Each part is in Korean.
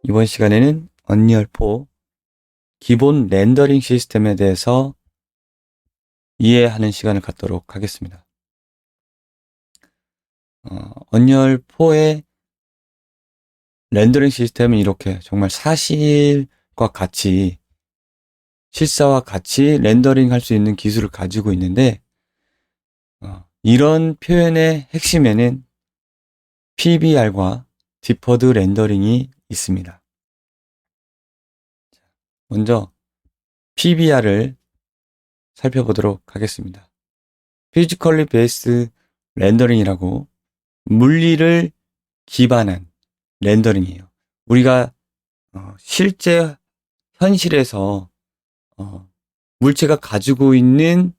이번 시간에는 언리얼 4 기본 렌더링 시스템에 대해서 이해하는 시간을 갖도록 하겠습니다. 언리얼 4의 렌더링 시스템은 이렇게 정말 사실과 같이 실사와 같이 렌더링 할 수 있는 기술을 가지고 있는데 이런 표현의 핵심에는 PBR과 디퍼드 렌더링이 있습니다. 먼저 PBR을 살펴보도록 하겠습니다. Physically Based 렌더링이라고 물리를 기반한 렌더링이에요. 우리가 실제 현실에서 물체가 가지고 있는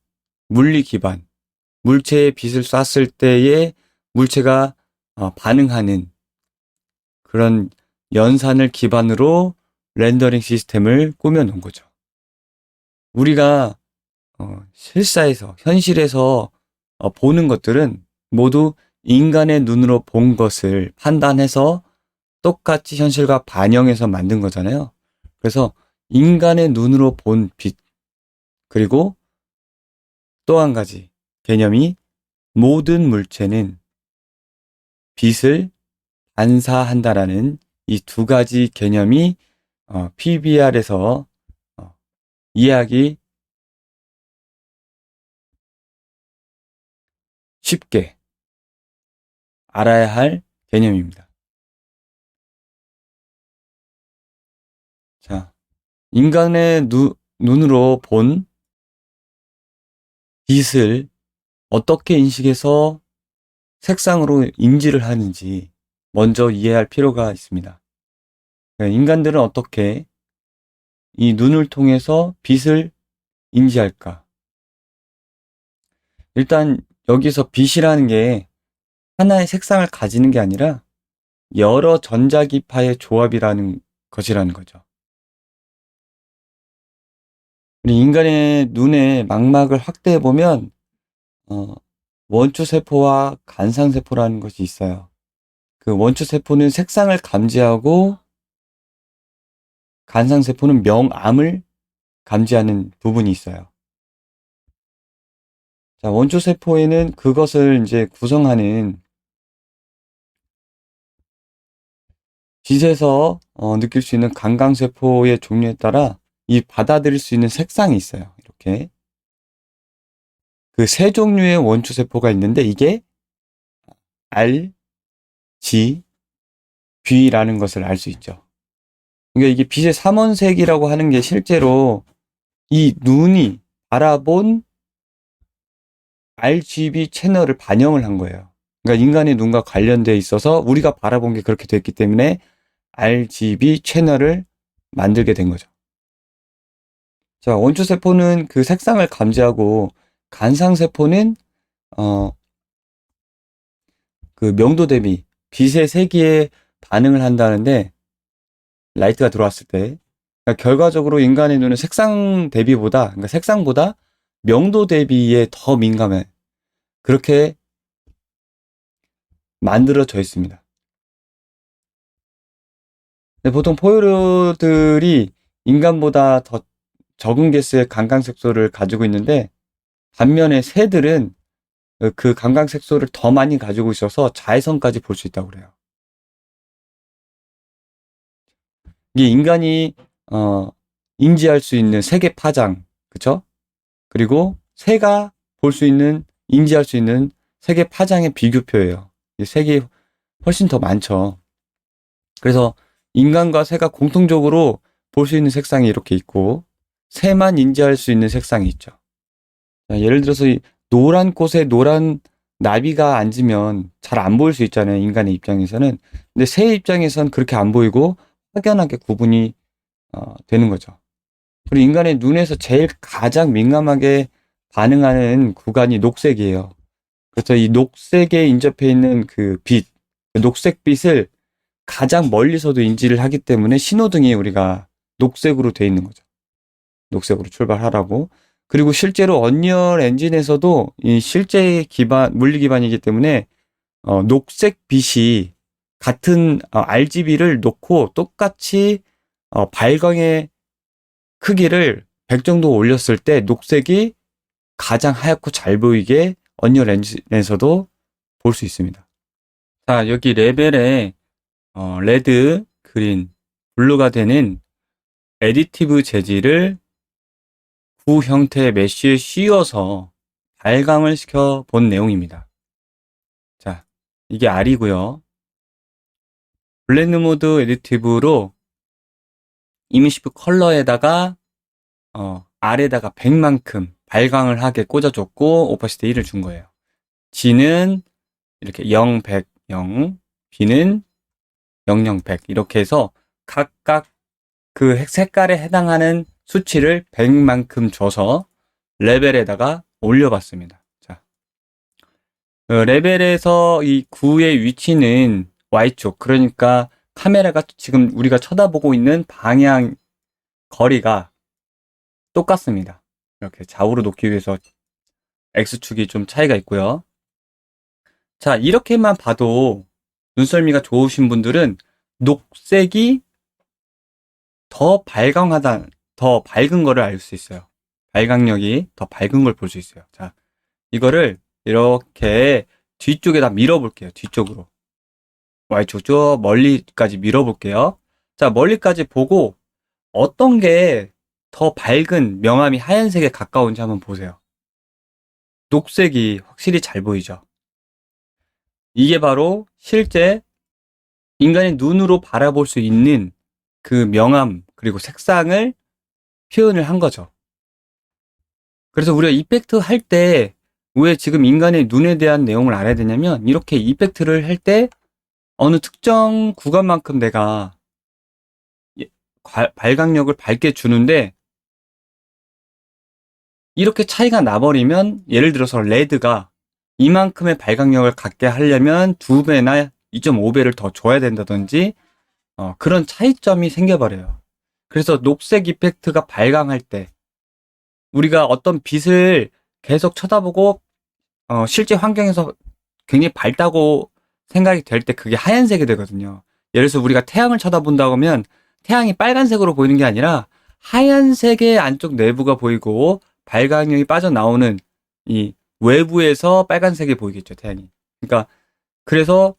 물리 기반, 물체에 빛을 쐈을 때에 물체가 반응하는 그런 연산을 기반으로 렌더링 시스템을 꾸며 놓은 거죠. 우리가 실사에서, 현실에서 보는 것들은 모두 인간의 눈으로 본 것을 판단해서 똑같이 현실과 반영해서 만든 거잖아요. 그래서 인간의 눈으로 본 빛, 그리고 또 한 가지 개념이 모든 물체는 빛을 반사한다라는 이 두 가지 개념이 PBR에서 이해하기 쉽게 알아야 할 개념입니다. 자, 인간의 눈으로 본 빛을 어떻게 인식해서 색상으로 인지를 하는지 먼저 이해할 필요가 있습니다. 인간들은 어떻게 이 눈을 통해서 빛을 인지할까? 일단 여기서 빛이라는 게 하나의 색상을 가지는 게 아니라 여러 전자기파의 조합이라는 것이라는 거죠. 우리 인간의 눈의 망막을 확대해 보면 원추세포와 간상세포라는 것이 있어요. 그 원추세포는 색상을 감지하고 간상세포는 명암을 감지하는 부분이 있어요. 자, 원추세포에는 그것을 이제 구성하는 빛에서 느낄 수 있는 감광세포의 종류에 따라 이 받아들일 수 있는 색상이 있어요. 이렇게. 그 세 종류의 원추세포가 있는데 이게 R, G, B라는 것을 알 수 있죠. 그러니까 이게 빛의 삼원색이라고 하는 게 실제로 이 눈이 바라본 RGB 채널을 반영을 한 거예요. 그러니까 인간의 눈과 관련되어 있어서 우리가 바라본 게 그렇게 됐기 때문에 RGB 채널을 만들게 된 거죠. 자, 원추세포는 그 색상을 감지하고 간상세포는 그 명도 대비 빛의 세기에 반응을 한다는데 라이트가 들어왔을 때 그러니까 결과적으로 인간의 눈은 색상 대비보다 그러니까 색상보다 명도 대비에 더 민감해 그렇게 만들어져 있습니다. 근데 보통 포유류들이 인간보다 더 적은 개수의 감광색소를 가지고 있는데 반면에 새들은 그 감광색소를 더 많이 가지고 있어서 자외선까지 볼 수 있다고 그래요. 이게 인간이 인지할 수 있는 색의 파장, 그쵸? 그리고 새가 볼 수 있는, 인지할 수 있는 색의 파장의 비교표예요. 색이 훨씬 더 많죠. 그래서 인간과 새가 공통적으로 볼 수 있는 색상이 이렇게 있고 새만 인지할 수 있는 색상이 있죠. 예를 들어서 이 노란 꽃에 노란 나비가 앉으면 잘 안 보일 수 있잖아요. 인간의 입장에서는. 근데 새 입장에서는 그렇게 안 보이고 확연하게 구분이 되는 거죠. 그리고 인간의 눈에서 제일 가장 민감하게 반응하는 구간이 녹색이에요. 그래서 이 녹색에 인접해 있는 그 빛, 녹색빛을 가장 멀리서도 인지를 하기 때문에 신호등이 우리가 녹색으로 돼 있는 거죠. 녹색으로 출발하라고. 그리고 실제로 언리얼 엔진에서도 이 실제 기반, 물리 기반이기 때문에 녹색 빛이 같은 RGB를 놓고 똑같이 발광의 크기를 100 정도 올렸을 때 녹색이 가장 하얗고 잘 보이게 언리얼 엔진에서도 볼 수 있습니다. 자, 여기 레벨에 레드, 그린, 블루가 되는 애디티브 재질을 구 형태의 메쉬에 씌워서 발광을 시켜 본 내용입니다. 자, 이게 R이고요. 블렌드 모드 애디티브로 이미시브 컬러에다가 R에다가 100만큼 발광을 하게 꽂아줬고 오퍼시티 1을 준 거예요. G는 이렇게 0, 100, 0, B는 00, 100 이렇게 해서 각각 그 색깔에 해당하는 수치를 100만큼 줘서 레벨에다가 올려봤습니다. 자, 레벨에서 이 9의 위치는 Y쪽, 그러니까 카메라가 지금 우리가 쳐다보고 있는 방향 거리가 똑같습니다. 이렇게 좌우로 놓기 위해서 X축이 좀 차이가 있고요. 자, 이렇게만 봐도 눈썰미가 좋으신 분들은 녹색이 더 발광하다, 더 밝은 거를 알 수 있어요. 발광력이 더 밝은 걸 볼 수 있어요. 자, 이거를 이렇게 뒤쪽에다 밀어볼게요. 뒤쪽으로. Y축 쭉 멀리까지 밀어볼게요. 자, 멀리까지 보고 어떤 게 더 밝은 명암이 하얀색에 가까운지 한번 보세요. 녹색이 확실히 잘 보이죠? 이게 바로 실제 인간의 눈으로 바라볼 수 있는 그 명암 그리고 색상을 표현을 한 거죠. 그래서 우리가 이펙트 할 때 왜 지금 인간의 눈에 대한 내용을 알아야 되냐면 이렇게 이펙트를 할 때 어느 특정 구간만큼 내가 발광력을 밝게 주는데 이렇게 차이가 나버리면 예를 들어서 레드가 이만큼의 발광력을 갖게 하려면 2배나 2.5배를 더 줘야 된다든지 그런 차이점이 생겨버려요. 그래서 녹색 이펙트가 발광할 때 우리가 어떤 빛을 계속 쳐다보고 실제 환경에서 굉장히 밝다고 생각이 될 때 그게 하얀색이 되거든요. 예를 들어서 우리가 태양을 쳐다본다고 하면 태양이 빨간색으로 보이는 게 아니라 하얀색의 안쪽 내부가 보이고 발광력이 빠져나오는 이 외부에서 빨간색이 보이겠죠, 태양이. 그러니까 그래서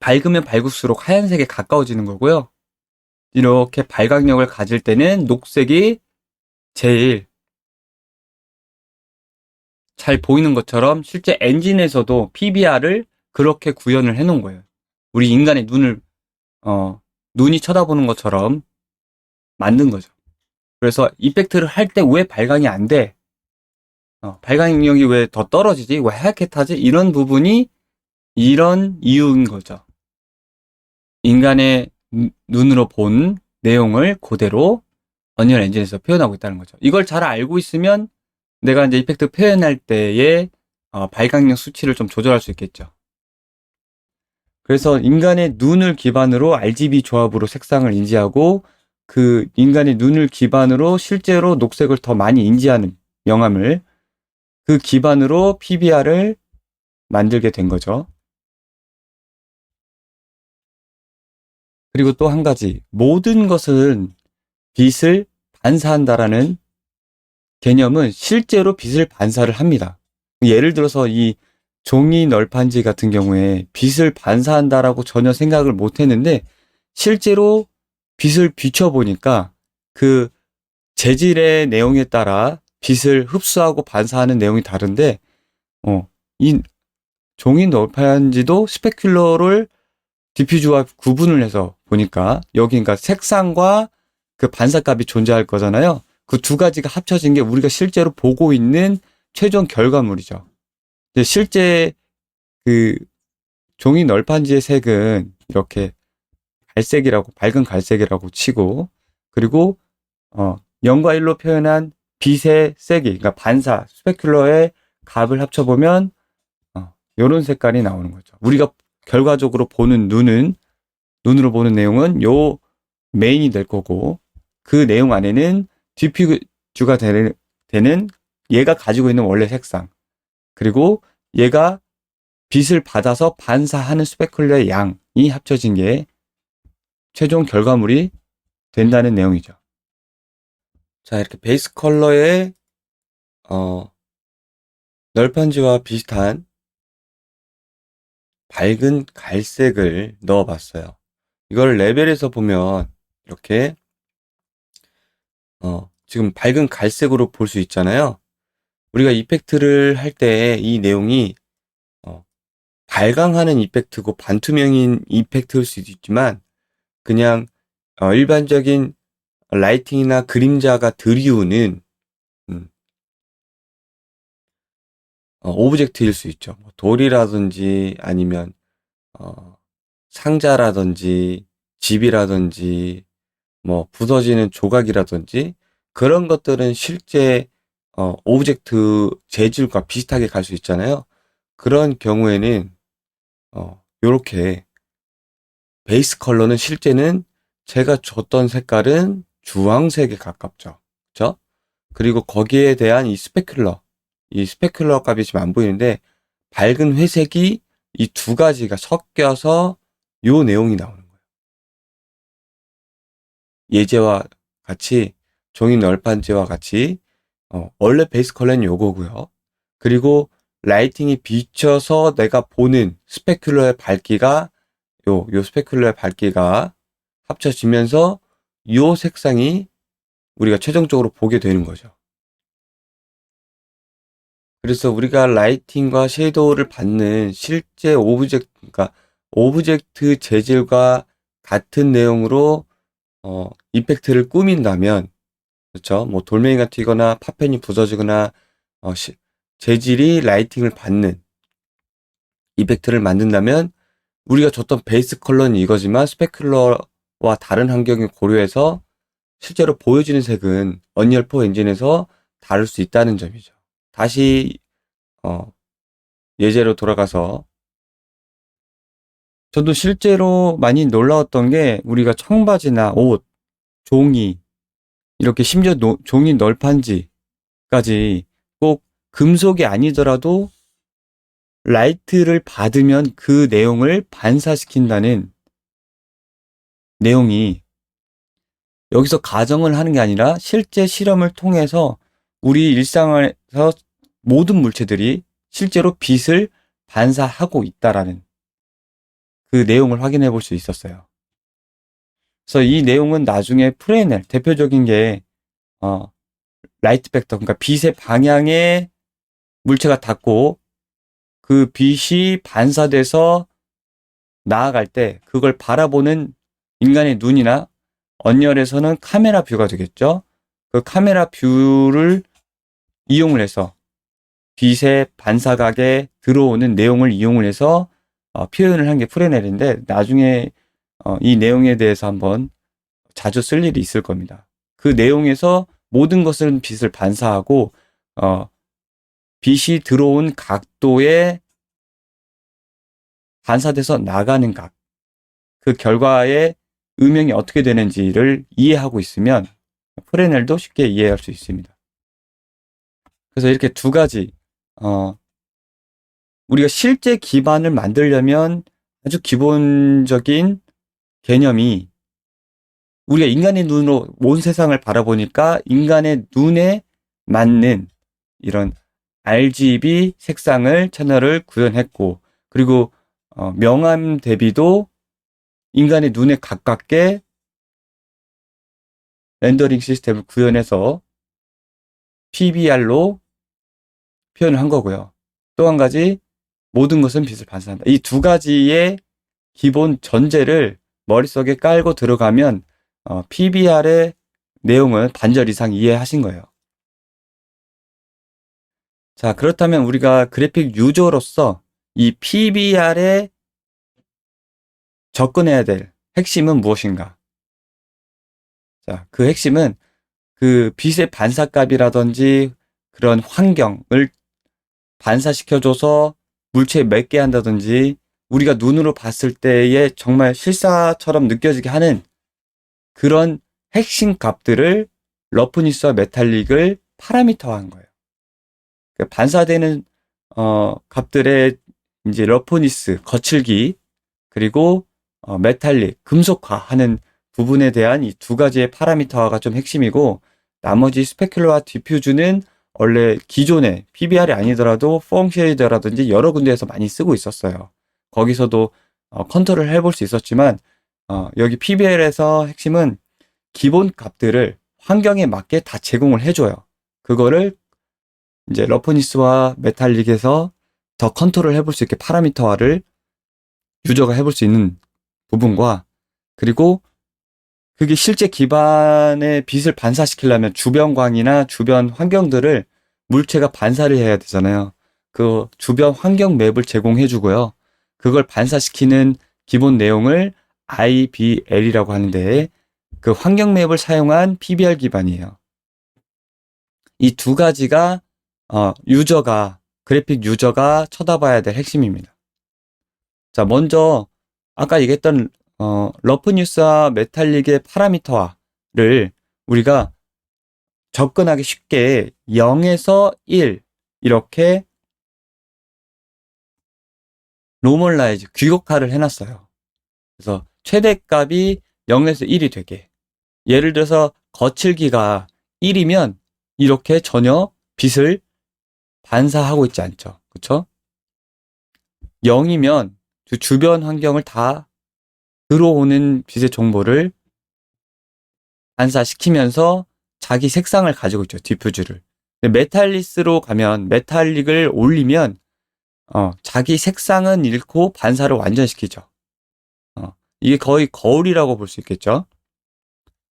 밝으면 밝을수록 하얀색에 가까워지는 거고요. 이렇게 발광력을 가질 때는 녹색이 제일 잘 보이는 것처럼 실제 엔진에서도 PBR을 그렇게 구현을 해놓은 거예요. 우리 인간의 눈이 쳐다보는 것처럼 만든 거죠. 그래서 이펙트를 할 때 왜 발광이 안 돼? 발광력이 왜 더 떨어지지? 왜 하얗게 타지? 이런 부분이 이런 이유인 거죠. 인간의 눈으로 본 내용을 그대로 언리얼 엔진에서 표현하고 있다는 거죠. 이걸 잘 알고 있으면 내가 이제 이펙트 표현할 때의 발광력 수치를 좀 조절할 수 있겠죠. 그래서 인간의 눈을 기반으로 RGB 조합으로 색상을 인지하고 그 인간의 눈을 기반으로 실제로 녹색을 더 많이 인지하는 명암을 그 기반으로 PBR을 만들게 된 거죠. 그리고 또 한 가지, 모든 것은 빛을 반사한다라는 개념은 실제로 빛을 반사를 합니다. 예를 들어서 이 종이 널판지 같은 경우에 빛을 반사한다라고 전혀 생각을 못 했는데 실제로 빛을 비춰보니까 그 재질의 내용에 따라 빛을 흡수하고 반사하는 내용이 다른데 이 종이 널판지도 스페큘러를 디퓨즈와 구분을 해서 보니까 여기 그러니까 색상과 그 반사값이 존재할 거잖아요. 그 두 가지가 합쳐진 게 우리가 실제로 보고 있는 최종 결과물이죠. 실제 그 종이 널판지의 색은 이렇게 갈색이라고, 밝은 갈색이라고 치고, 그리고 0과 1로 표현한 빛의 색이, 그러니까 반사, 스페큘러의 값을 합쳐보면 이런 색깔이 나오는 거죠. 우리가 결과적으로 보는 눈으로 보는 내용은 요 메인이 될 거고, 그 내용 안에는 디퓨즈가 되는 얘가 가지고 있는 원래 색상, 그리고 얘가 빛을 받아서 반사하는 스페큘러의 양, 합쳐진 게 최종 결과물이 된다는 내용이죠. 자, 이렇게 베이스 컬러의 널판지와 비슷한 밝은 갈색을 넣어봤어요. 이걸 레벨에서 보면 이렇게 지금 밝은 갈색으로 볼 수 있잖아요. 우리가 이펙트를 할 때 이 내용이 발광하는 이펙트고 반투명인 이펙트일 수도 있지만 그냥 일반적인 라이팅이나 그림자가 드리우는 오브젝트일 수 있죠. 돌이라든지 아니면 상자라든지 집이라든지 뭐 부서지는 조각이라든지 그런 것들은 실제 오브젝트 재질과 비슷하게 갈 수 있잖아요. 그런 경우에는 요렇게 베이스 컬러는 실제는 제가 줬던 색깔은 주황색에 가깝죠. 그쵸? 그리고 거기에 대한 이 스페큘러 값이 지금 안 보이는데 밝은 회색이 이 두 가지가 섞여서 요 내용이 나오는 거예요. 예제와 같이 종이 널판지와 같이 원래 베이스 컬러는 요거고요. 그리고 라이팅이 비춰서 내가 보는 스페큘러의 밝기가 요 스페큘러의 밝기가 합쳐지면서 요 색상이 우리가 최종적으로 보게 되는 거죠. 그래서 우리가 라이팅과 섀도우를 받는 실제 그러니까 오브젝트 재질과 같은 내용으로 이펙트를 꾸민다면, 그렇죠? 뭐 돌멩이가 튀거나 파편이 부서지거나 재질이 라이팅을 받는 이펙트를 만든다면 우리가 줬던 베이스 컬러는 이거지만 스페큘러와 다른 환경을 고려해서 실제로 보여지는 색은 언리얼 4 엔진에서 다를 수 있다는 점이죠. 다시 예제로 돌아가서 저도 실제로 많이 놀라웠던 게 우리가 청바지나 옷, 종이 이렇게 심지어 종이 널판지까지 꼭 금속이 아니더라도 라이트를 받으면 그 내용을 반사시킨다는 내용이 여기서 가정을 하는 게 아니라 실제 실험을 통해서 우리 일상에서 모든 물체들이 실제로 빛을 반사하고 있다라는 그 내용을 확인해 볼 수 있었어요. 그래서 이 내용은 나중에 프레넬, 대표적인 게 라이트 벡터, 그러니까 빛의 방향에 물체가 닿고 그 빛이 반사돼서 나아갈 때 그걸 바라보는 인간의 눈이나 언리얼에서는 카메라 뷰가 되겠죠. 그 카메라 뷰를 이용을 해서 빛의 반사각에 들어오는 내용을 이용을 해서 표현을 한 게 프레넬인데 나중에 이 내용에 대해서 한번 자주 쓸 일이 있을 겁니다. 그 내용에서 모든 것은 빛을 반사하고 빛이 들어온 각도에 반사돼서 나가는 각, 그 결과의 음영이 어떻게 되는지를 이해하고 있으면 프레넬도 쉽게 이해할 수 있습니다. 그래서 이렇게 두 가지 우리가 실제 기반을 만들려면 아주 기본적인 개념이 우리가 인간의 눈으로 온 세상을 바라보니까 인간의 눈에 맞는 이런 RGB 색상을 채널을 구현했고 그리고 명암 대비도 인간의 눈에 가깝게 렌더링 시스템을 구현해서 PBR로 표현을 한 거고요. 또 한 가지 모든 것은 빛을 반사한다. 이 두 가지의 기본 전제를 머릿속에 깔고 들어가면 PBR의 내용은 반절 이상 이해하신 거예요. 자, 그렇다면 우리가 그래픽 유저로서 이 PBR에 접근해야 될 핵심은 무엇인가? 자, 그 핵심은 그 빛의 반사값이라든지 그런 환경을 반사시켜줘서 물체에 맺게 한다든지 우리가 눈으로 봤을 때에 정말 실사처럼 느껴지게 하는 그런 핵심 값들을 러프니스와 메탈릭을 파라미터화한 거예요. 반사되는 값들의 이제 러프니스, 거칠기, 그리고 메탈릭, 금속화하는 부분에 대한 이 두 가지의 파라미터가 좀 핵심이고, 나머지 스페큘러와 디퓨즈는 원래 기존의 PBR이 아니더라도 폼 쉐이더라든지 여러 군데에서 많이 쓰고 있었어요. 거기서도 컨트롤을 해볼 수 있었지만, 여기 PBR에서 핵심은 기본 값들을 환경에 맞게 다 제공을 해줘요. 그거를 이제 러프니스와 메탈릭에서 더 컨트롤 해볼 수 있게 파라미터화를 유저가 해볼 수 있는 부분과, 그리고 그게 실제 기반의 빛을 반사시키려면 주변광이나 주변 환경들을 물체가 반사를 해야 되잖아요. 그 주변 환경 맵을 제공해 주고요. 그걸 반사시키는 기본 내용을 IBL이라고 하는데, 그 환경 맵을 사용한 PBR 기반이에요. 이 두 가지가 그래픽 유저가 쳐다봐야 될 핵심입니다. 자, 먼저 아까 얘기했던 러프니스와 메탈릭의 파라미터화를 우리가 접근하기 쉽게 0에서 1 이렇게 노멀라이즈, 귀국화를 해놨어요. 그래서 최대값이 0에서 1이 되게. 예를 들어서 거칠기가 1이면 이렇게 전혀 빛을 반사하고 있지 않죠. 그쵸? 0이면 주변 환경을 다 들어오는 빛의 정보를 반사시키면서 자기 색상을 가지고 있죠. 디퓨즈를. 메탈리스로 가면, 메탈릭을 올리면 자기 색상은 잃고 반사를 완전시키죠. 이게 거의 거울이라고 볼 수 있겠죠.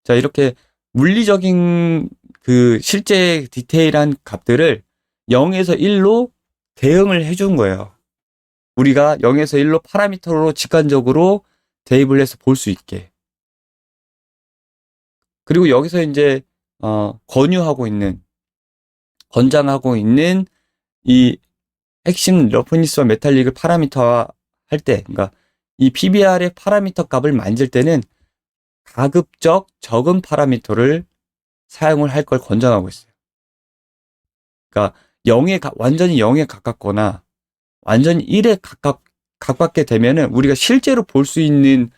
자, 이렇게 물리적인 그 실제 디테일한 값들을 0에서 1로 대응을 해준 거예요. 우리가 0에서 1로 파라미터로 직관적으로 대입을 해서 볼 수 있게. 그리고 여기서 이제 권장하고 있는 이 핵심 러프니스와 메탈릭을 파라미터화 할 때, 그러니까 이 PBR의 파라미터 값을 만질 때는 가급적 적은 파라미터를 사용을 할 걸 권장하고 있어요. 그러니까 완전히 0에 가깝거나 완전히 1에 가깝게 되면은 우리가 실제로 볼 수 있는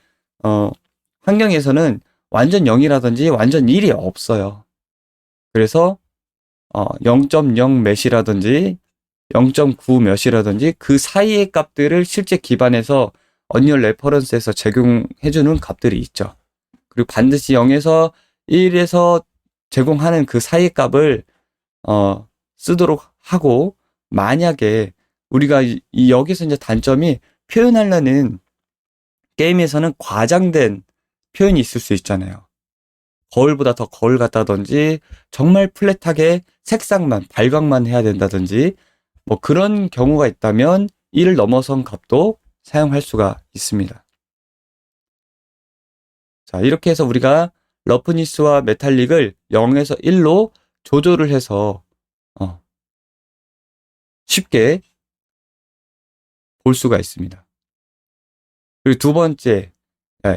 환경에서는 완전 0이라든지 완전 1이 없어요. 그래서 0.0 몇이라든지 0.9 몇이라든지 그 사이의 값들을 실제 기반에서 언리얼 레퍼런스에서 제공해주는 값들이 있죠. 그리고 반드시 0에서 1에서 제공하는 그 사이의 값을 쓰도록 하고, 만약에 우리가 여기서 이제 단점이, 표현하려는 게임에서는 과장된 표현이 있을 수 있잖아요. 거울보다 더 거울 같다든지, 정말 플랫하게 색상만, 발광만 해야 된다든지, 뭐 그런 경우가 있다면 1을 넘어선 값도 사용할 수가 있습니다. 자, 이렇게 해서 우리가 러프니스와 메탈릭을 0에서 1로 조절을 해서 쉽게 볼 수가 있습니다. 그리고 두 번째,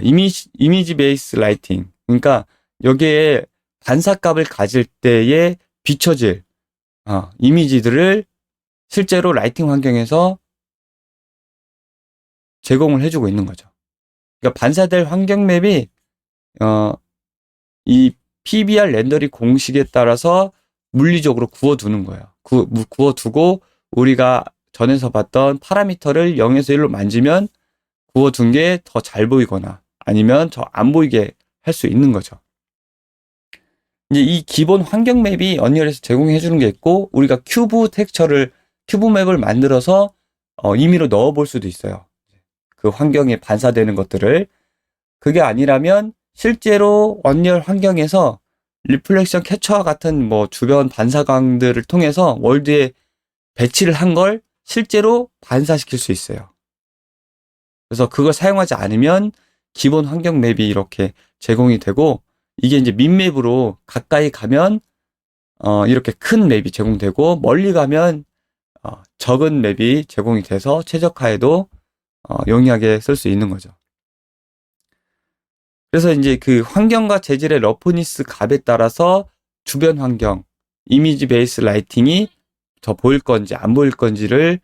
이미지 베이스 라이팅. 그러니까 여기에 반사값을 가질 때에 비춰질 이미지들을 실제로 라이팅 환경에서 제공을 해주고 있는 거죠. 그러니까 반사될 환경 맵이 이 PBR 렌더링 공식에 따라서 물리적으로 구워두는 거예요. 구워두고 우리가 전에서 봤던 파라미터를 0에서 1로 만지면 구워둔 게 더 잘 보이거나 아니면 더 안 보이게 할 수 있는 거죠. 이제 이 기본 환경 맵이 언리얼에서 제공해 주는 게 있고, 우리가 큐브 맵을 만들어서 임의로 넣어 볼 수도 있어요. 그 환경에 반사되는 것들을. 그게 아니라면 실제로 언리얼 환경에서 리플렉션 캐처와 같은 뭐 주변 반사광들을 통해서 월드에 배치를 한 걸 실제로 반사시킬 수 있어요. 그래서 그걸 사용하지 않으면 기본 환경 맵이 이렇게 제공이 되고, 이게 이제 민맵으로 가까이 가면 이렇게 큰 맵이 제공되고, 멀리 가면 적은 맵이 제공이 돼서 최적화에도 용이하게 쓸 수 있는 거죠. 그래서 이제 그 환경과 재질의 러프니스 값에 따라서 주변 환경, 이미지 베이스 라이팅이 더 보일 건지 안 보일 건지를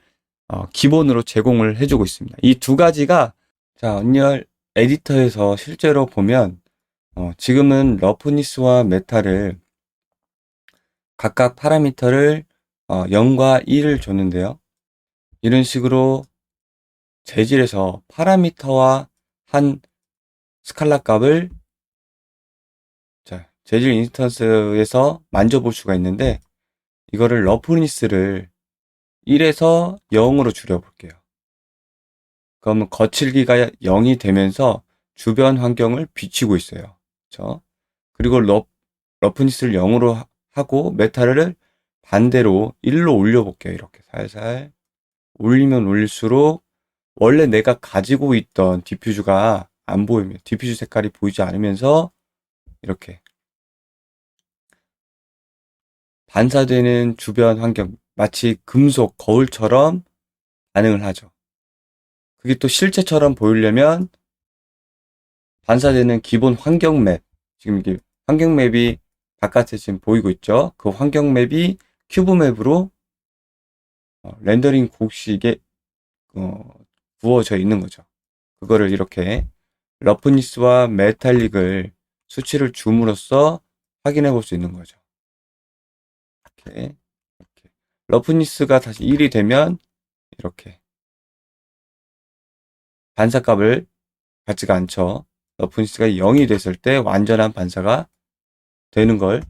기본으로 제공을 해주고 있습니다. 이 두 가지가, 자, 언리얼 에디터에서 실제로 보면 지금은 러프니스와 메탈을 각각 파라미터를 0과 1을 줬는데요. 이런 식으로 재질에서 파라미터와 한 스칼라 값을 재질 인스턴스에서 만져볼 수가 있는데, 이거를 러프니스를 1에서 0으로 줄여볼게요. 그러면 거칠기가 0이 되면서 주변 환경을 비추고 있어요. 그렇죠? 그리고 러프니스를 0으로 하고 메탈을 반대로 1로 올려볼게요. 이렇게 살살 올리면 올릴수록 원래 내가 가지고 있던 디퓨즈가 안 보이면, 디퓨즈 색깔이 보이지 않으면서 이렇게 반사되는 주변 환경, 마치 금속, 거울처럼 반응을 하죠. 그게 또 실체처럼 보이려면 반사되는 기본 환경 맵, 지금 이게 환경 맵이 바깥에 지금 보이고 있죠. 그 환경 맵이 큐브 맵으로 렌더링 곡식에 부어져 있는 거죠. 그거를 이렇게 러프니스와 메탈릭을 수치를 줌으로써 확인해 볼 수 있는 거죠. 이렇게 러프니스가 다시 1이 되면 이렇게 반사값을 같지가 않죠. 러프니스가 0이 됐을 때 완전한 반사가 되는 걸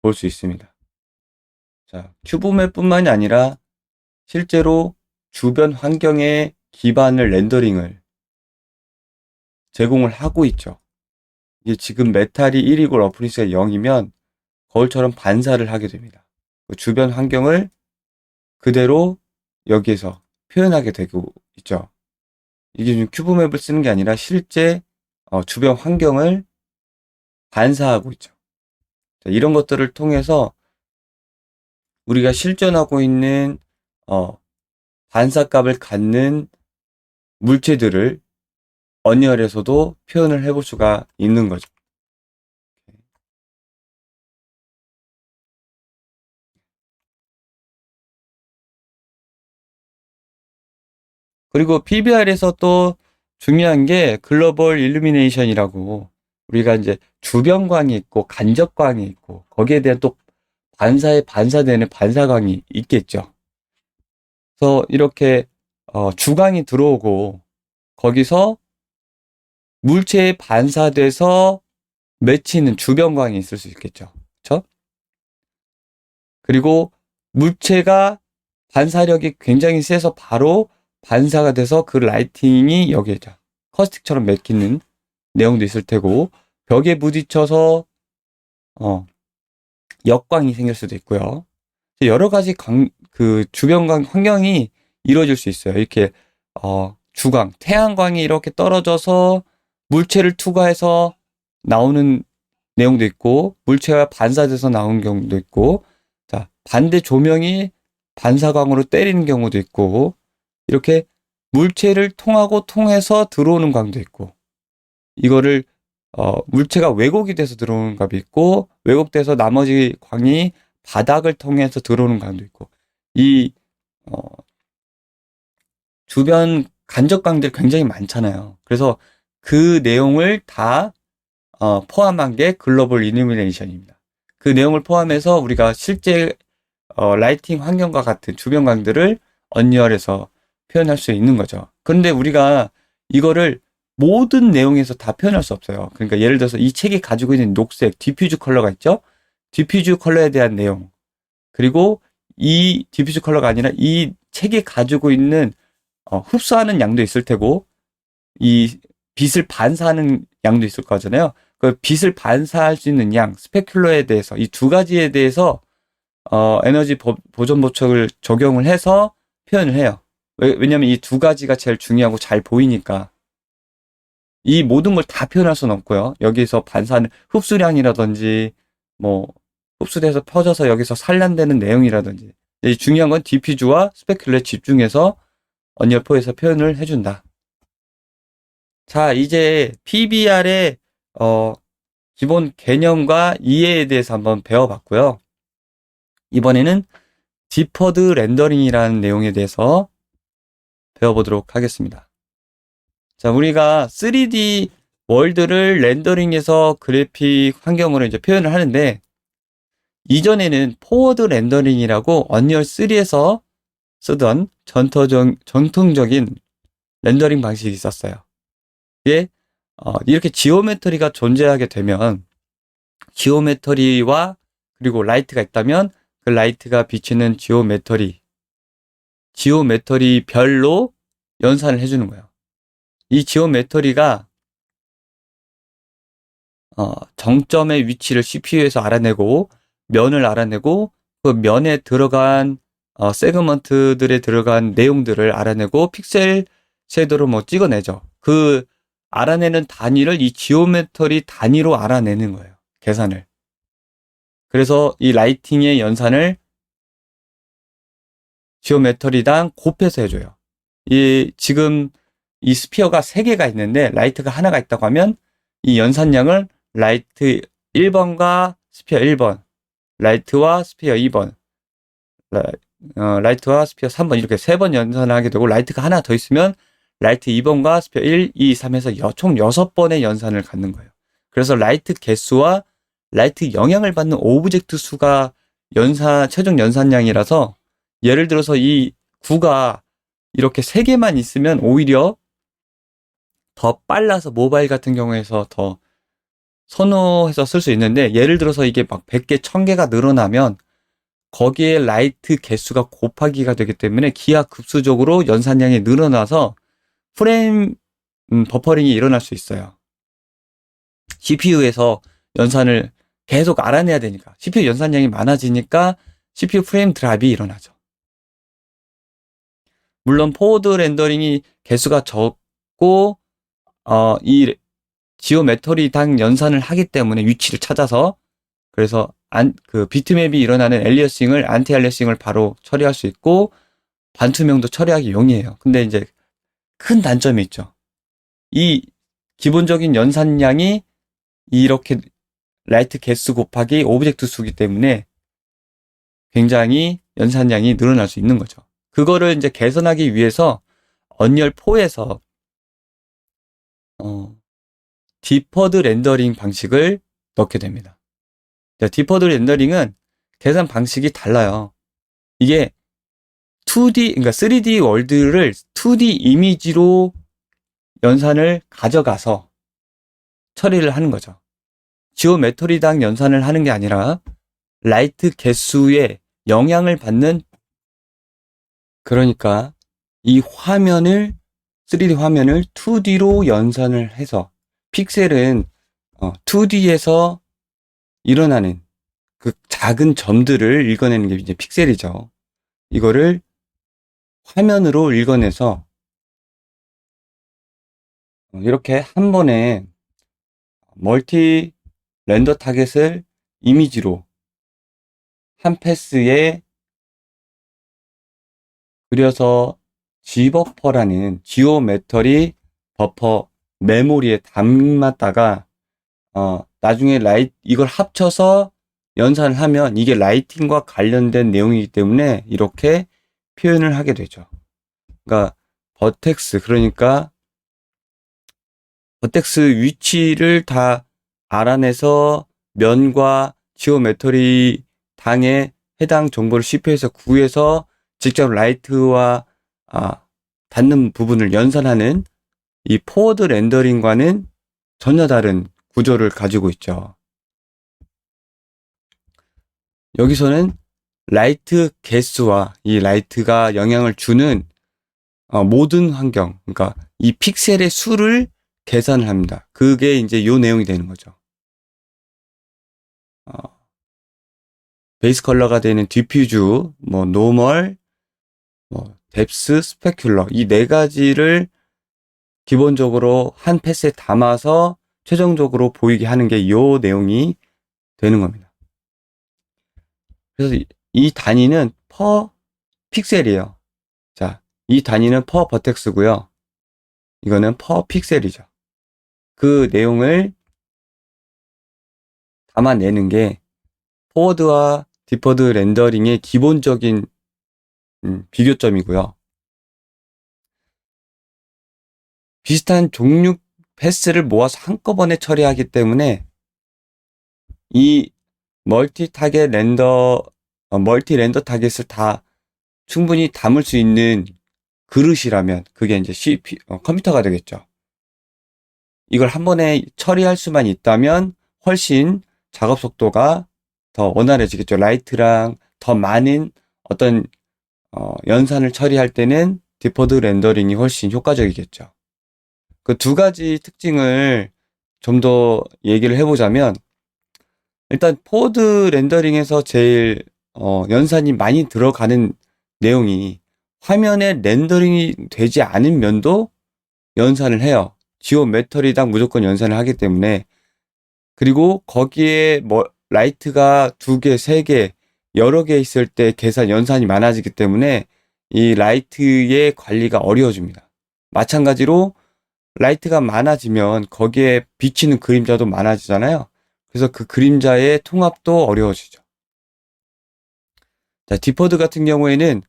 볼 수 있습니다. 자, 큐브맵뿐만이 아니라 실제로 주변 환경의 기반을 렌더링을 제공을 하고 있죠. 이게 지금 메탈이 1이고 러프니스가 0이면 거울처럼 반사를 하게 됩니다. 주변 환경을 그대로 여기에서 표현하게 되고 있죠. 이게 지금 큐브맵을 쓰는 게 아니라 실제 주변 환경을 반사하고 있죠. 자, 이런 것들을 통해서 우리가 실존하고 있는 반사값을 갖는 물체들을 언리얼에서도 표현을 해볼 수가 있는 거죠. 그리고 PBR에서 또 중요한 게 글로벌 일루미네이션이라고, 우리가 이제 주변광이 있고 간접광이 있고 거기에 대한 또 반사에 반사되는 반사광이 있겠죠. 그래서 이렇게 주광이 들어오고 거기서 물체에 반사돼서 맺히는 주변광이 있을 수 있겠죠. 그렇죠? 그리고 물체가 반사력이 굉장히 세서 바로 반사가 돼서 그 라이팅이 여기에 커스틱처럼 맥히는 내용도 있을 테고, 벽에 부딪혀서 역광이 생길 수도 있고요. 여러 가지 그 주변광 환경이 이루어질 수 있어요. 이렇게 주광, 태양광이 이렇게 떨어져서 물체를 투과해서 나오는 내용도 있고, 물체가 반사돼서 나오는 경우도 있고, 자, 반대 조명이 반사광으로 때리는 경우도 있고, 이렇게 물체를 통해서 들어오는 광도 있고, 이거를 물체가 왜곡이 돼서 들어오는 광도 있고, 왜곡돼서 나머지 광이 바닥을 통해서 들어오는 광도 있고, 이 주변 간접광들 굉장히 많잖아요. 그래서 그 내용을 다 포함한 게 글로벌 일루미네이션입니다. 그 내용을 포함해서 우리가 실제 라이팅 환경과 같은 주변광들을 언리얼에서 표현할 수 있는 거죠. 그런데 우리가 이거를 모든 내용에서 다 표현할 수 없어요. 그러니까 예를 들어서 이 책이 가지고 있는 녹색, 디퓨즈 컬러가 있죠? 디퓨즈 컬러에 대한 내용, 그리고 이 디퓨즈 컬러가 아니라 이 책이 가지고 있는 흡수하는 양도 있을 테고, 이 빛을 반사하는 양도 있을 거잖아요. 그 빛을 반사할 수 있는 양, 스페큘러에 대해서, 이 두 가지에 대해서 에너지 보존 법칙을 적용을 해서 표현을 해요. 왜냐면 이 두 가지가 제일 중요하고 잘 보이니까. 이 모든 걸 다 표현할 수는 없고요. 여기서 반사하는 흡수량이라든지, 뭐 흡수돼서 퍼져서 여기서 산란되는 내용이라든지, 중요한 건 디퓨즈와 스페큘러에 집중해서 언리얼4에서 표현을 해준다. 자, 이제 PBR의 기본 개념과 이해에 대해서 한번 배워봤고요. 이번에는 디퍼드 렌더링이라는 내용에 대해서 배워보도록 하겠습니다. 자, 우리가 3D 월드를 렌더링해서 그래픽 환경으로 이제 표현을 하는데, 이전에는 포워드 렌더링이라고 언리얼 3에서 쓰던 전통적인 렌더링 방식이 있었어요. 이게 이렇게 지오메트리가 존재하게 되면, 지오메트리와 그리고 라이트가 있다면 그 라이트가 비치는 지오메트리 별로 연산을 해주는 거예요. 이 지오메트리가 정점의 위치를 CPU에서 알아내고, 면을 알아내고, 그 면에 들어간 세그먼트들에 들어간 내용들을 알아내고 픽셀 섀도우로 뭐 찍어내죠. 그 알아내는 단위를 이 지오메트리 단위로 알아내는 거예요. 계산을. 그래서 이 라이팅의 연산을 지오메트리당 곱해서 해줘요. 지금 이 스피어가 3개가 있는데 라이트가 하나가 있다고 하면 이 연산량을 라이트 1번과 스피어 1번, 라이트와 스피어 2번, 라이트와 스피어 3번 이렇게 3번 연산하게 되고, 라이트가 하나 더 있으면 라이트 2번과 스피어 1, 2, 3 해서 총 6번의 연산을 갖는 거예요. 그래서 라이트 개수와 라이트 영향을 받는 오브젝트 수가 최종 연산량이라서, 예를 들어서 이 9가 이렇게 3개만 있으면 오히려 더 빨라서 모바일 같은 경우에서 더 선호해서 쓸 수 있는데, 예를 들어서 이게 막 100개, 1000개가 늘어나면 거기에 라이트 개수가 곱하기가 되기 때문에 기하급수적으로 연산량이 늘어나서 프레임 버퍼링이 일어날 수 있어요. CPU에서 연산을 계속 알아내야 되니까, CPU 연산량이 많아지니까 CPU 프레임 드랍이 일어나죠. 물론 포워드 렌더링이 개수가 적고 이 지오메트리당 연산을 하기 때문에 위치를 찾아서, 그래서 그 비트맵이 일어나는 엘리어싱을, 안티 엘리어싱을 바로 처리할 수 있고 반투명도 처리하기 용이해요. 근데 이제 큰 단점이 있죠. 이 기본적인 연산량이 이렇게 라이트 개수 곱하기 오브젝트 수기 때문에 굉장히 연산량이 늘어날 수 있는 거죠. 그거를 이제 개선하기 위해서 언리얼 4에서 디퍼드 렌더링 방식을 넣게 됩니다. 디퍼드 렌더링은 계산 방식이 달라요. 이게 2D, 그러니까 3D 월드를 2D 이미지로 연산을 가져가서 처리를 하는 거죠. 지오메트리당 연산을 하는 게 아니라 라이트 개수에 영향을 받는, 그러니까 이 3D 화면을 2D로 연산을 해서, 픽셀은 2D에서 일어나는 그 작은 점들을 읽어내는 게 이제 픽셀이죠. 이거를 화면으로 읽어내서 이렇게 한 번에 멀티 렌더 타겟을 이미지로 한 패스에 그려서 G버퍼라는 지오메트리 버퍼 메모리에 담았다가 나중에 이걸 합쳐서 연산을 하면 이게 라이팅과 관련된 내용이기 때문에 이렇게 표현을 하게 되죠. 그러니까 그러니까 버텍스 위치를 다 알아내서 면과 지오메트리 당에 해당 정보를 CPU에서 구해서 직접 라이트와 닿는 부분을 연산하는 이 포워드 렌더링과는 전혀 다른 구조를 가지고 있죠. 여기서는 라이트 개수와 이 라이트가 영향을 주는 모든 환경, 그러니까 이 픽셀의 수를 계산을 합니다. 그게 이제 요 내용이 되는 거죠. 베이스 컬러가 되는 디퓨즈, 노멀, 뎁스, 스페큘러, 이 4가지를 기본적으로 한 패스에 담아서 최종적으로 보이게 하는 게 요 내용이 되는 겁니다. 그래서 이 단위는 퍼 픽셀이에요. 자, 이 단위는 퍼 버텍스고요. 이거는 퍼 픽셀이죠. 그 내용을 담아내는 게 포워드와 디퍼드 렌더링의 기본적인 비교점이고요. 비슷한 종류 패스를 모아서 한꺼번에 처리하기 때문에 이 멀티 렌더 타겟을 다 충분히 담을 수 있는 그릇이라면 그게 이제 컴퓨터가 되겠죠. 이걸 한 번에 처리할 수만 있다면 훨씬 작업 속도가 더 원활해지겠죠. 라이트랑 더 많은 어떤 연산을 처리할 때는 디퍼드 렌더링이 훨씬 효과적이겠죠. 그 두 가지 특징을 좀 더 얘기를 해보자면, 일단 포워드 렌더링에서 제일 연산이 많이 들어가는 내용이 화면에 렌더링이 되지 않은 면도 연산을 해요. 지오메트리당 무조건 연산을 하기 때문에. 그리고 거기에 라이트가 2개, 3개, 여러 개 있을 때 연산이 많아지기 때문에 이 라이트의 관리가 어려워집니다. 마찬가지로 라이트가 많아지면 거기에 비치는 그림자도 많아지잖아요. 그래서 그 그림자의 통합도 어려워지죠. 자, 디퍼드 같은 경우에는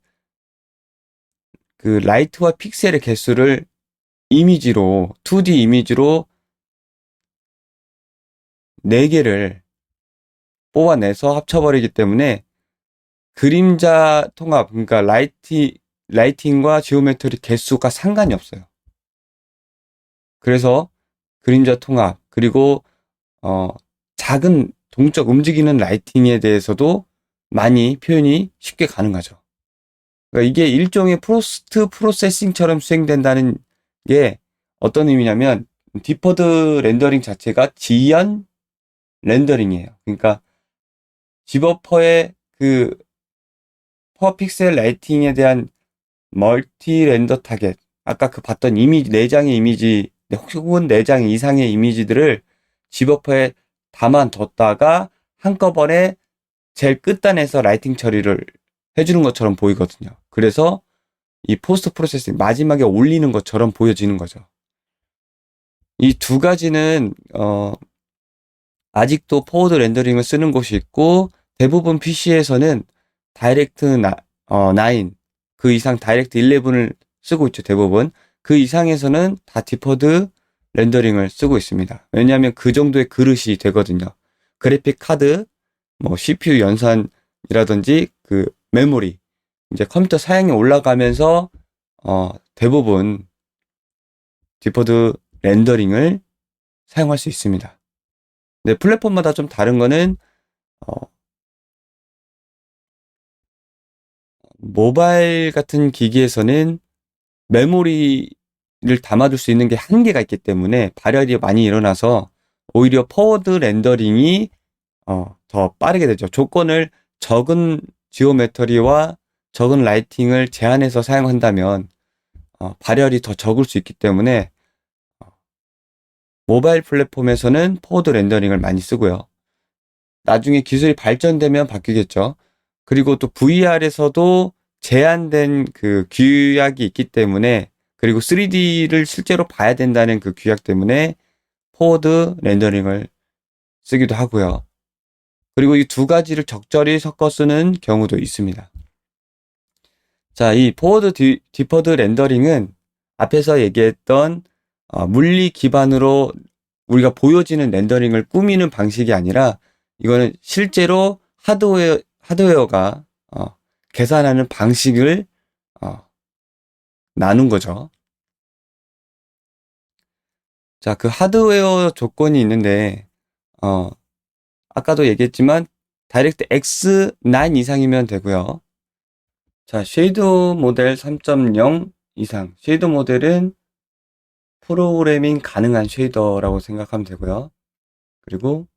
그 라이트와 픽셀의 개수를 2D 이미지로 4개를 뽑아내서 합쳐버리기 때문에 그림자 통합, 그러니까 라이팅과 지오메트리 개수가 상관이 없어요. 그래서 그림자 통합, 그리고 작은 동적 움직이는 라이팅에 대해서도 많이 표현이 쉽게 가능하죠. 그러니까 이게 일종의 포스트 프로세싱처럼 수행된다는 게 어떤 의미냐면 디퍼드 렌더링 자체가 지연 렌더링이에요. 그러니까 디버퍼의 그 퍼 픽셀 라이팅에 대한 멀티 렌더 타겟, 아까 그 봤던 이미지, 4장의 이미지 혹은 4장 이상의 이미지들을 디버퍼에 담아뒀다가 한꺼번에 제일 끝단에서 라이팅 처리를 해주는 것처럼 보이거든요. 그래서 이 포스트 프로세싱 마지막에 올리는 것처럼 보여지는 거죠. 이 두 가지는 아직도 포워드 렌더링을 쓰는 곳이 있고 대부분 PC에서는 다이렉트 9, 그 이상 다이렉트 11을 쓰고 있죠. 대부분. 그 이상에서는 다 디퍼드 렌더링을 쓰고 있습니다. 왜냐하면 그 정도의 그릇이 되거든요. 그래픽 카드, CPU 연산이라든지 그 메모리, 이제 컴퓨터 사양이 올라가면서 대부분 디퍼드 렌더링을 사용할 수 있습니다. 근데 플랫폼마다 좀 다른 거는 모바일 같은 기기에서는 메모리를 담아둘 수 있는 게 한계가 있기 때문에 발열이 많이 일어나서 오히려 포워드 렌더링이 더 빠르게 되죠. 조건을 적은 지오메트리와 적은 라이팅을 제한해서 사용한다면 발열이 더 적을 수 있기 때문에 모바일 플랫폼에서는 포워드 렌더링을 많이 쓰고요. 나중에 기술이 발전되면 바뀌겠죠. 그리고 또 VR에서도 제한된 그 규약이 있기 때문에, 그리고 3D를 실제로 봐야 된다는 그 규약 때문에 포워드 렌더링을 쓰기도 하고요. 그리고 이 두 가지를 적절히 섞어 쓰는 경우도 있습니다. 자, 이 포워드 디퍼드 렌더링은 앞에서 얘기했던 물리 기반으로 우리가 보여지는 렌더링을 꾸미는 방식이 아니라 이거는 실제로 하드웨어가 계산하는 방식을 나눈 거죠. 자, 그 하드웨어 조건이 있는데 아까도 얘기했지만 다이렉트 X9 이상이면 되고요. 자, 쉐이더 모델 3.0 이상. 쉐이더 모델은 프로그래밍 가능한 쉐이더라고 생각하면 되고요. 그리고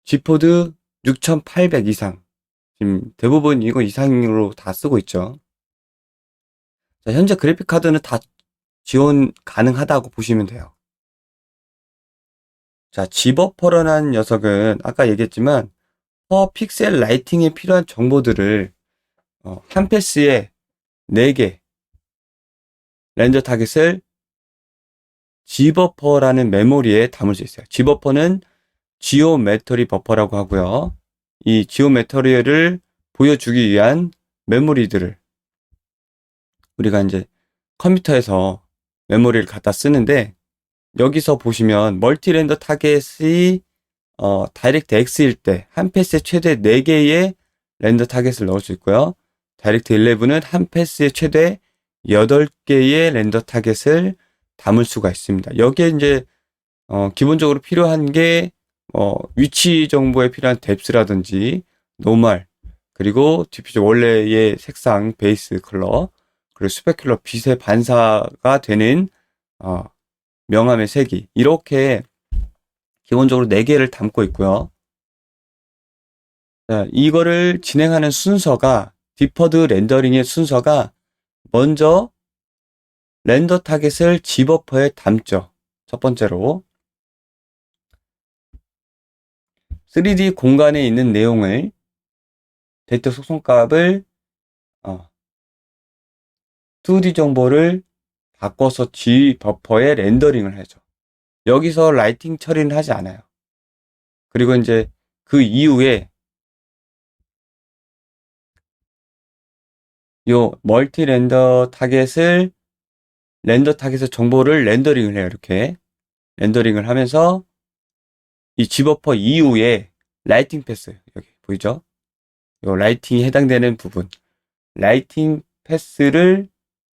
G포드 6800 이상. 지금 대부분 이거 이상으로 다 쓰고 있죠. 자, 현재 그래픽 카드는 다 지원 가능하다고 보시면 돼요. 자, G버퍼라는 녀석은 아까 얘기했지만 퍼 픽셀 라이팅에 필요한 정보들을 한 패스에 4개 렌더 타겟을 G버퍼라는 메모리에 담을 수 있어요. G버퍼는 지오메트리 버퍼라고 하고요. 이 지오메트리를 보여주기 위한 메모리들을 우리가 이제 컴퓨터에서 메모리를 갖다 쓰는데 여기서 보시면 멀티 렌더 타겟이 다이렉트 X일 때 한 패스에 최대 4개의 렌더 타겟을 넣을 수 있고요. 다이렉트 11은 한 패스에 최대 8개의 렌더 타겟을 담을 수가 있습니다. 여기에 이제 기본적으로 필요한 게 위치 정보에 필요한 뎁스라든지 노멀, 그리고 디퓨저 원래의 색상 베이스 컬러, 그리고 스페큘러 빛의 반사가 되는 명암의 색이, 이렇게 기본적으로 4개를 담고 있고요. 자, 이거를 진행하는 순서가, 디퍼드 렌더링의 순서가, 먼저 렌더 타겟을 G버퍼에 담죠. 첫 번째로 3D 공간에 있는 내용을, 데이터 속성값을 2D 정보를 바꿔서 G버퍼에 렌더링을 하죠. 여기서 라이팅 처리는 하지 않아요. 그리고 이제 그 이후에 요 멀티 렌더 타겟을, 렌더 타겟의 정보를 렌더링을 해요. 이렇게 렌더링을 하면서 이 G버퍼 이후에 라이팅 패스, 여기 보이죠? 요 라이팅이 해당되는 부분, 라이팅 패스를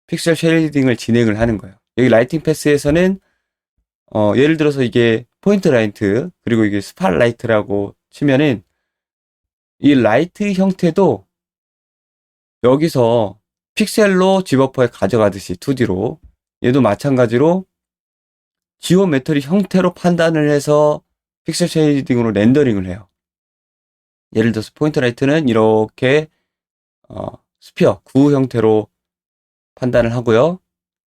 픽셀 쉐이딩을 진행을 하는 거예요. 여기 라이팅 패스에서는 예를 들어서 이게 포인트 라이트, 그리고 이게 스팟라이트라고 치면은 이 라이트 형태도 여기서 픽셀로 G버퍼에 가져가듯이 2D로, 얘도 마찬가지로 지오메트리 형태로 판단을 해서 픽셀 쉐이딩으로 렌더링을 해요. 예를 들어서 포인트 라이트는 이렇게 스피어, 구 형태로 판단을 하고요.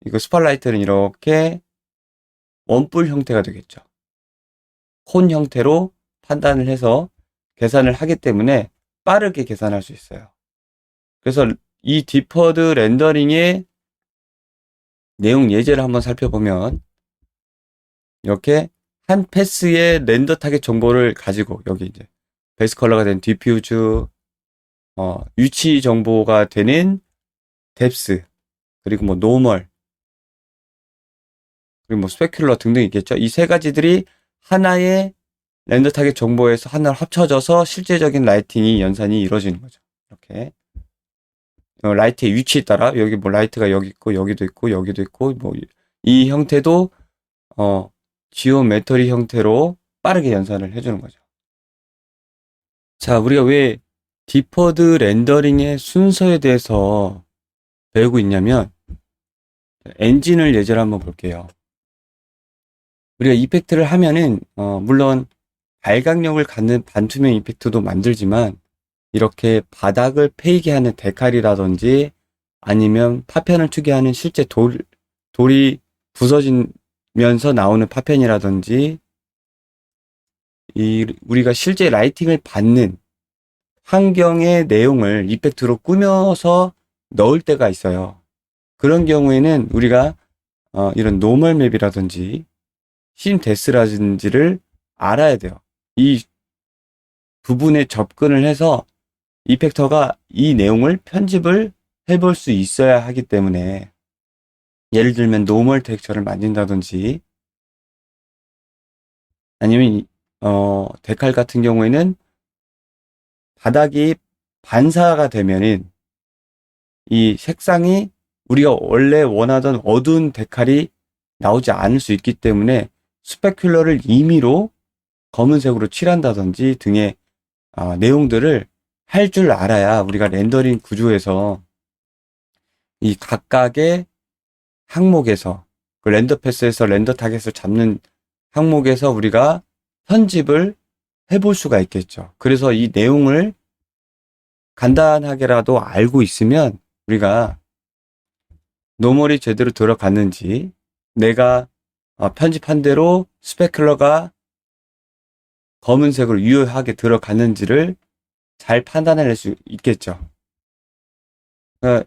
이거 스팟라이트는 이렇게 원뿔 형태가 되겠죠. 콘 형태로 판단을 해서 계산을 하기 때문에 빠르게 계산할 수 있어요. 그래서 이 디퍼드 렌더링의 내용 예제를 한번 살펴보면, 이렇게 한 패스의 렌더 타겟 정보를 가지고, 여기 이제 베이스 컬러가 된 디퓨즈, 위치 정보가 되는 뎁스, 그리고 뭐 노멀, 그리고 뭐 스페큘러 등등 있겠죠. 이 세 가지들이 하나의 렌더 타겟 정보에서 하나를 합쳐져서 실제적인 라이팅이 연산이 이루어지는 거죠. 이렇게 라이트의 위치에 따라, 여기 뭐 라이트가 여기 있고 여기도 있고 여기도 있고, 뭐 이 형태도 지오메트리 형태로 빠르게 연산을 해주는 거죠. 자, 우리가 왜 디퍼드 렌더링의 순서에 대해서 배우고 있냐면, 엔진을 예제로 한번 볼게요. 우리가 이펙트를 하면은 물론 발광력을 갖는 반투명 이펙트도 만들지만, 이렇게 바닥을 패이게 하는 데칼이라든지 아니면 파편을 투게 하는 실제 돌이 부서지면서 나오는 파편이라든지, 우리가 실제 라이팅을 받는 환경의 내용을 이펙트로 꾸며서 넣을 때가 있어요. 그런 경우에는 우리가 이런 노멀 맵이라든지 신 데스라든지를 알아야 돼요. 이 부분에 접근을 해서 이펙터가 이 내용을 편집을 해볼 수 있어야 하기 때문에, 예를 들면 노멀 텍스처를 만든다든지, 아니면 데칼 같은 경우에는 바닥이 반사가 되면은 이 색상이 우리가 원래 원하던 어두운 데칼이 나오지 않을 수 있기 때문에 스페큘러를 임의로 검은색으로 칠한다든지 등의 내용들을 할 줄 알아야 우리가 렌더링 구조에서 이 각각의 항목에서, 그 렌더 패스에서 렌더 타겟을 잡는 항목에서 우리가 편집을 해볼 수가 있겠죠. 그래서 이 내용을 간단하게라도 알고 있으면 우리가 노멀이 제대로 들어갔는지, 내가 편집한 대로 스페큘러가 검은색으로 유효하게 들어갔는지를 잘 판단해낼 수 있겠죠.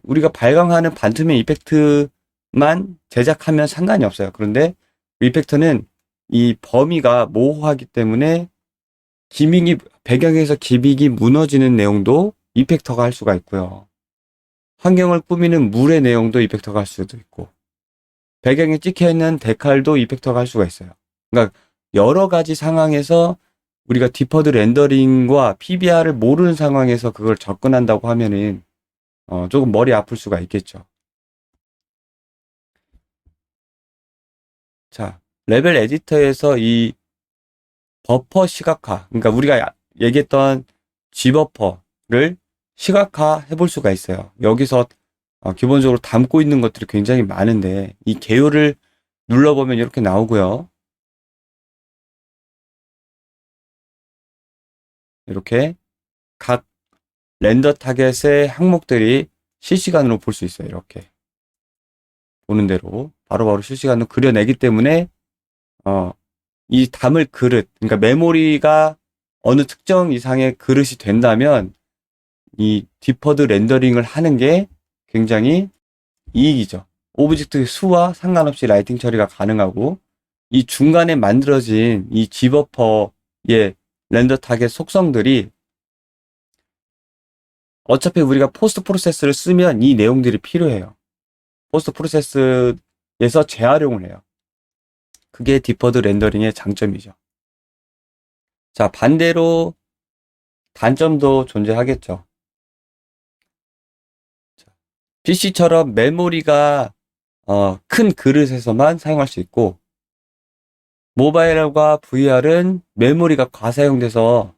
우리가 발광하는 반투명 이펙트만 제작하면 상관이 없어요. 그런데 이펙터는 이 범위가 모호하기 때문에 배경에서 기믹이 무너지는 내용도 이펙터가 할 수가 있고요. 환경을 꾸미는 물의 내용도 이펙터가 할 수도 있고, 배경에 찍혀있는 데칼도 이펙터가 할 수가 있어요. 그러니까 여러 가지 상황에서 우리가 디퍼드 렌더링과 PBR을 모르는 상황에서 그걸 접근한다고 하면은 조금 머리 아플 수가 있겠죠. 자, 레벨 에디터에서 이 버퍼 시각화, 그러니까 우리가 얘기했던 G버퍼를 시각화 해볼 수가 있어요. 여기서 기본적으로 담고 있는 것들이 굉장히 많은데 이 개요를 눌러보면 이렇게 나오고요. 이렇게 각 렌더 타겟의 항목들이 실시간으로 볼 수 있어요. 이렇게 보는 대로 바로바로 실시간으로 그려내기 때문에 이 담을 그릇, 그러니까 메모리가 어느 특정 이상의 그릇이 된다면 이 디퍼드 렌더링을 하는 게 굉장히 이익이죠. 오브젝트 수와 상관없이 라이팅 처리가 가능하고 이 중간에 만들어진 이 G버퍼의 렌더 타겟 속성들이 어차피 우리가 포스트 프로세스를 쓰면 이 내용들이 필요해요. 포스트 프로세스에서 재활용을 해요. 그게 디퍼드 렌더링의 장점이죠. 자, 반대로 단점도 존재하겠죠. PC처럼 메모리가 큰 그릇에서만 사용할 수 있고 모바일과 VR은 메모리가 과사용돼서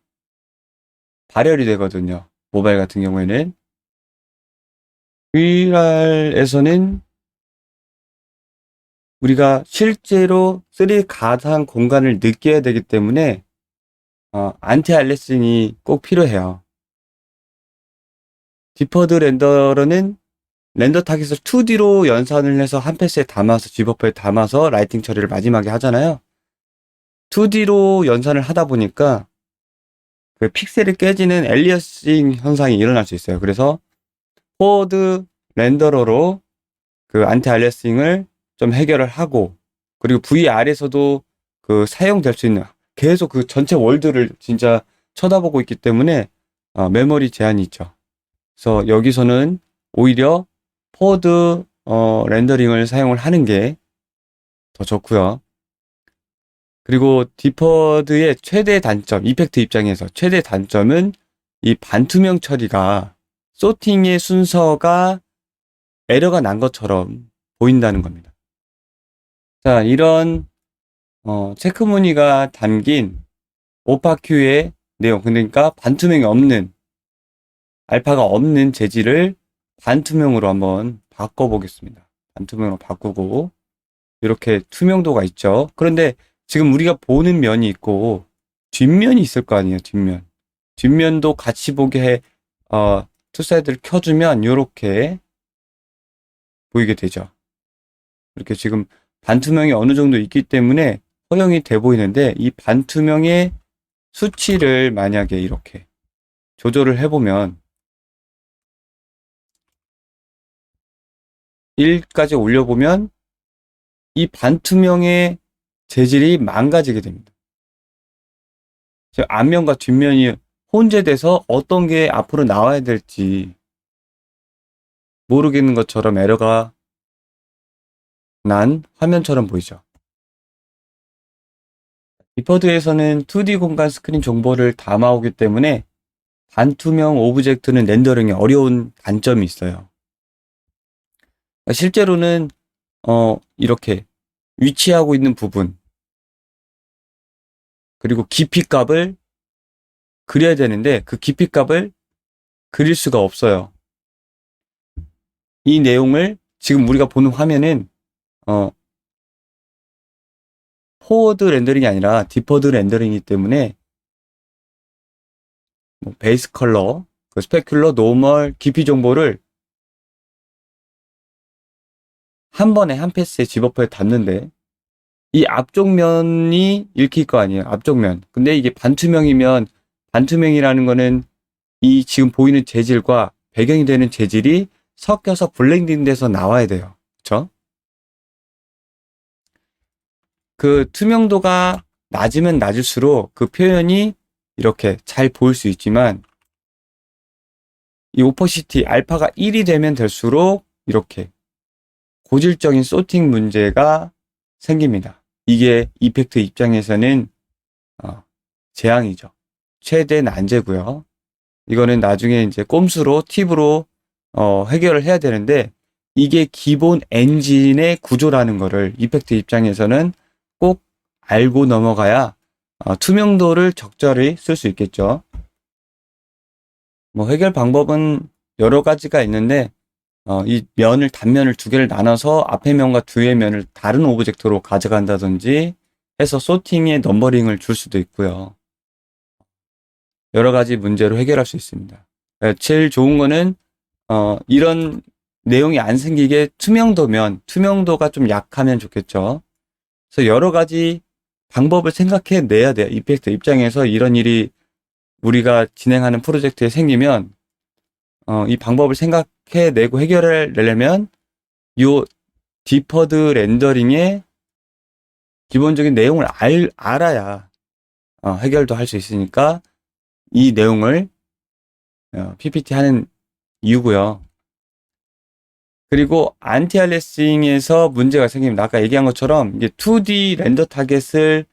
발열이 되거든요. 모바일 같은 경우에는 VR에서는 우리가 실제로 3D 가상 공간을 느껴야 되기 때문에 안티 알리싱이 꼭 필요해요. 디퍼드 렌더러는 렌더 타깃을 2D로 연산을 해서 한 패스에 담아서 G버퍼에 담아서 라이팅 처리를 마지막에 하잖아요. 2D로 연산을 하다 보니까 그 픽셀이 깨지는 엘리어싱 현상이 일어날 수 있어요. 그래서 포워드 렌더러로 그 안티 알리싱을 좀 해결을 하고 그리고 VR에서도 그 사용될 수 있는 계속 그 전체 월드를 진짜 쳐다보고 있기 때문에 메모리 제한이 있죠. 그래서 여기서는 오히려 포워드 렌더링을 사용을 하는 게 더 좋고요. 그리고 디퍼드의 최대 단점, 이펙트 입장에서 최대 단점은 이 반투명 처리가 소팅의 순서가 에러가 난 것처럼 보인다는 겁니다. 자, 이런 체크 무늬가 담긴 오파큐의 내용, 그러니까 반투명이 없는 알파가 없는 재질을 반투명으로 한번 바꿔보겠습니다. 반투명으로 바꾸고 이렇게 투명도가 있죠. 그런데 지금 우리가 보는 면이 있고 뒷면이 있을 거 아니에요. 뒷면도 같이 보게 해 투사이드를 켜주면 이렇게 보이게 되죠. 이렇게 지금 반투명이 어느 정도 있기 때문에 허용이 돼 보이는데 이 반투명의 수치를 만약에 이렇게 조절을 해보면 1까지 올려보면 이 반투명의 재질이 망가지게 됩니다. 즉 앞면과 뒷면이 혼재돼서 어떤 게 앞으로 나와야 될지 모르겠는 것처럼 에러가 난 화면처럼 보이죠. 디퍼드에서는 2D 공간 스크린 정보를 담아오기 때문에 반투명 오브젝트는 렌더링이 어려운 단점이 있어요. 실제로는 이렇게 위치하고 있는 부분 그리고 깊이값을 그려야 되는데 그 깊이값을 그릴 수가 없어요. 이 내용을 지금 우리가 보는 화면은 포워드 렌더링이 아니라 디퍼드 렌더링이기 때문에 베이스 컬러, 그 스페큘러, 노멀, 깊이 정보를 한 번에 한 패스에 G버퍼에 담는데 이 앞쪽 면이 읽힐 거 아니에요. 앞쪽 면. 근데 이게 반투명이면 반투명이라는 거는 이 지금 보이는 재질과 배경이 되는 재질이 섞여서 블렌딩 돼서 나와야 돼요. 그쵸? 그 투명도가 낮으면 낮을수록 그 표현이 이렇게 잘 보일 수 있지만 이 오퍼시티 알파가 1이 되면 될수록 이렇게 고질적인 소팅 문제가 생깁니다. 이게 이펙트 입장에서는 재앙이죠. 최대 난제고요. 이거는 나중에 이제 꼼수로 팁으로 해결을 해야 되는데, 이게 기본 엔진의 구조라는 거를 이펙트 입장에서는 꼭 알고 넘어가야 투명도를 적절히 쓸 수 있겠죠. 뭐 해결 방법은 여러 가지가 있는데, 이 단면을 두 개를 나눠서 앞의 면과 뒤의 면을 다른 오브젝트로 가져간다든지 해서 소팅의 넘버링을 줄 수도 있고요. 여러 가지 문제로 해결할 수 있습니다. 제일 좋은 거는 이런 내용이 안 생기게 투명도가 좀 약하면 좋겠죠. 그래서 여러 가지 방법을 생각해 내야 돼요. 이펙트 입장에서 이런 일이 우리가 진행하는 프로젝트에 생기면 이 방법을 생각해 내고 해결을 내려면 이 디퍼드 렌더링의 기본적인 내용을 알아야 해결도 할 수 있으니까 이 내용을 PPT 하는 이유고요. 그리고 안티 알리싱에서 문제가 생깁니다. 아까 얘기한 것처럼 이게 2D 렌더 타겟을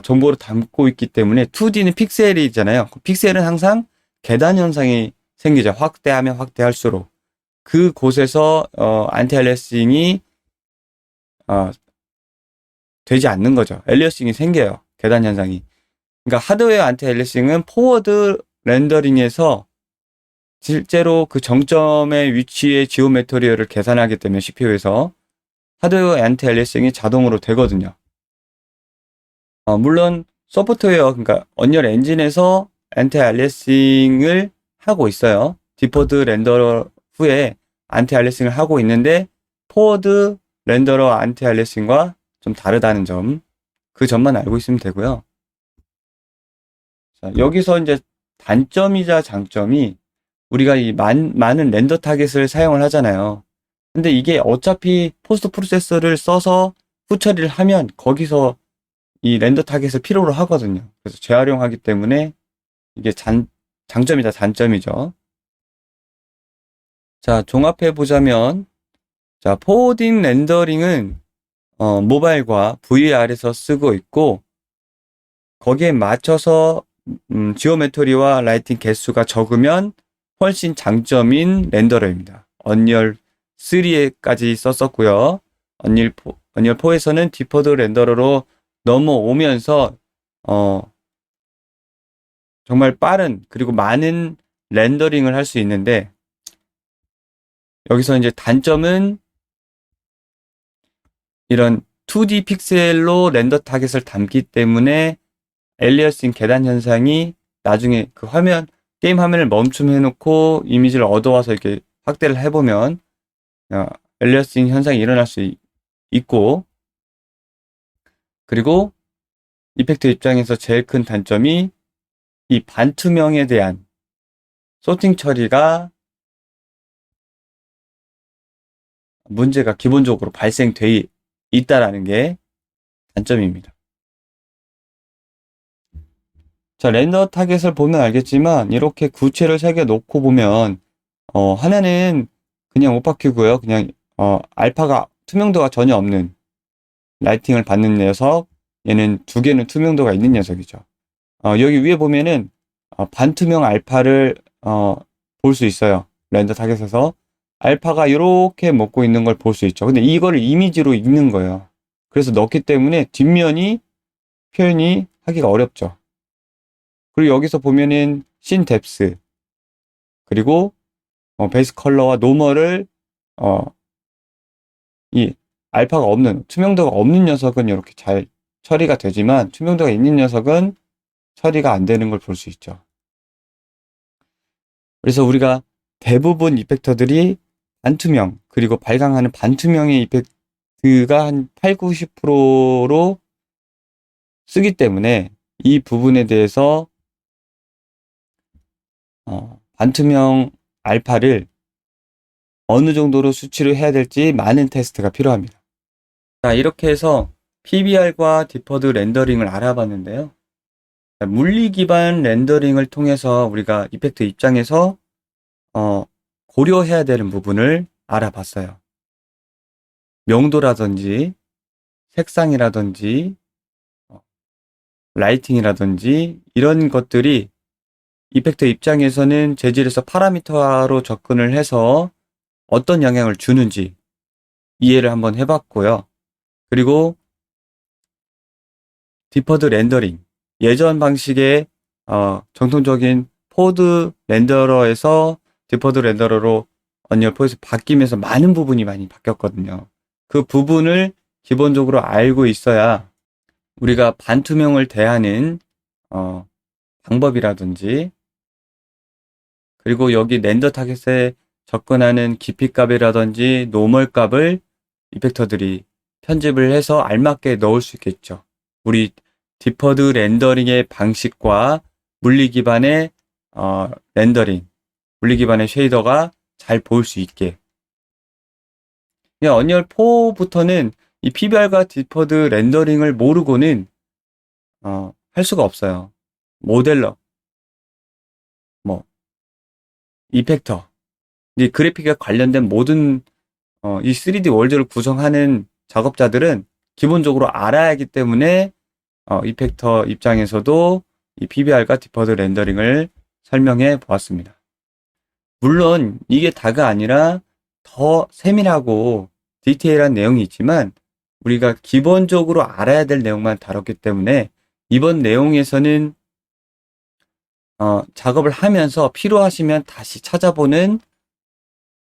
정보로 담고 있기 때문에 2D는 픽셀이잖아요. 픽셀은 항상 계단 현상이 생기죠. 확대하면 확대할수록 그 곳에서 안티 알리싱이 되지 않는 거죠. 엘리어싱이 생겨요. 계단 현상이. 그러니까 하드웨어 안티 알리싱은 포워드 렌더링에서 실제로 그 정점의 위치의 지오메트리를 계산하기 때문에 CPU에서 하드웨어 안티 알리싱이 자동으로 되거든요. 물론 소프트웨어, 그러니까 언리얼 엔진에서 안티 알리싱을 하고 있어요. 디퍼드 렌더러 후에 안티 알리싱을 하고 있는데 포워드 렌더러 안티 알리싱과 좀 다르다는 점, 그 점만 알고 있으면 되고요. 자, 여기서 이제 단점이자 장점이 우리가 이 많은 렌더 타겟을 사용을 하잖아요. 근데 이게 어차피 포스트 프로세서를 써서 후처리를 하면 거기서 이 렌더 타겟을 필요로 하거든요. 그래서 재활용하기 때문에 이게 장점이자 단점이죠. 자, 종합해 보자면, 자, 포워딩 렌더링은 모바일과 VR에서 쓰고 있고, 거기에 맞춰서 지오메트리와 라이팅 개수가 적으면 훨씬 장점인 렌더러입니다. 언리얼 3에까지 썼었고요. 언리얼 4에서는 디퍼드 렌더러로 넘어오면서 정말 빠른 그리고 많은 렌더링을 할 수 있는데, 여기서 이제 단점은 이런 2D 픽셀로 렌더 타겟을 담기 때문에 엘리어싱 계단 현상이 나중에 그 게임 화면을 멈춤해놓고 이미지를 얻어와서 이렇게 확대를 해보면 엘리어싱 현상이 일어날 수 있고, 그리고 이펙트 입장에서 제일 큰 단점이 이 반투명에 대한 소팅 처리가 문제가 기본적으로 발생돼 있다라는 게 단점입니다. 자, 렌더 타겟을 보면 알겠지만 이렇게 구체를 3개 놓고 보면 하나는 그냥 오파큐고요. 그냥 알파가 투명도가 전혀 없는 라이팅을 받는 녀석, 얘는 2개는 투명도가 있는 녀석이죠. 여기 위에 보면은 반투명 알파를 볼 수 있어요. 렌더 타겟에서 알파가 이렇게 먹고 있는 걸 볼 수 있죠. 근데 이거를 이미지로 읽는 거예요. 그래서 넣기 때문에 뒷면이 표현이 하기가 어렵죠. 그리고 여기서 보면은 씬 뎁스, 그리고 베이스 컬러와 노멀을 이 알파가 없는, 투명도가 없는 녀석은 이렇게 잘 처리가 되지만 투명도가 있는 녀석은 처리가 안 되는 걸 볼 수 있죠. 그래서 우리가 대부분 이펙터들이 반투명, 그리고 발광하는 반투명의 이펙트가 한 8, 90%로 쓰기 때문에 이 부분에 대해서 반투명 알파를 어느 정도로 수치를 해야 될지 많은 테스트가 필요합니다. 자, 이렇게 해서 PBR과 디퍼드 렌더링을 알아봤는데요. 물리 기반 렌더링을 통해서 우리가 이펙트 입장에서 고려해야 되는 부분을 알아봤어요. 명도라든지 색상이라든지 라이팅이라든지 이런 것들이 이펙터 입장에서는 재질에서 파라미터로 접근을 해서 어떤 영향을 주는지 이해를 한번 해봤고요. 그리고 디퍼드 렌더링, 예전 방식의 정통적인 포드 렌더러에서 디퍼드 렌더러로 언리얼 4에서 바뀌면서 많은 부분이 많이 바뀌었거든요. 그 부분을 기본적으로 알고 있어야 우리가 반투명을 대하는 방법이라든지, 그리고 여기 렌더 타겟에 접근하는 깊이 값이라든지 노멀 값을 이펙터들이 편집을 해서 알맞게 넣을 수 있겠죠. 우리 디퍼드 렌더링의 방식과 물리 기반의 렌더링, 물리 기반의 쉐이더가 잘 보일 수 있게. 언리얼 4부터는 이 PBR과 디퍼드 렌더링을 모르고는 할 수가 없어요. 모델러, 이펙터, 이 그래픽에 관련된 모든 이 3D 월드를 구성하는 작업자들은 기본적으로 알아야 하기 때문에 이펙터 입장에서도 이 PBR과 디퍼드 렌더링을 설명해 보았습니다. 물론 이게 다가 아니라 더 세밀하고 디테일한 내용이 있지만 우리가 기본적으로 알아야 될 내용만 다뤘기 때문에 이번 내용에서는 작업을 하면서 필요하시면 다시 찾아보는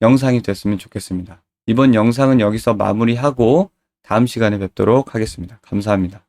영상이 됐으면 좋겠습니다. 이번 영상은 여기서 마무리하고 다음 시간에 뵙도록 하겠습니다. 감사합니다.